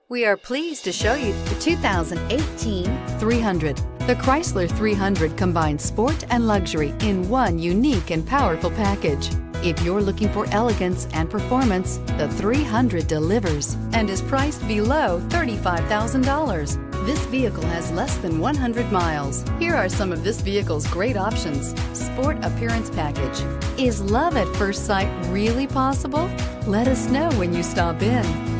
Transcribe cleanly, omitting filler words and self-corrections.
We are pleased to show you the 2018 300. The Chrysler 300 combines sport and luxury in one unique and powerful package. If you're looking for elegance and performance, the 300 delivers and is priced below $35,000. This vehicle has less than 100 miles. Here are some of this vehicle's great options: sport appearance package. Is love at first sight really possible? Let us know when you stop in.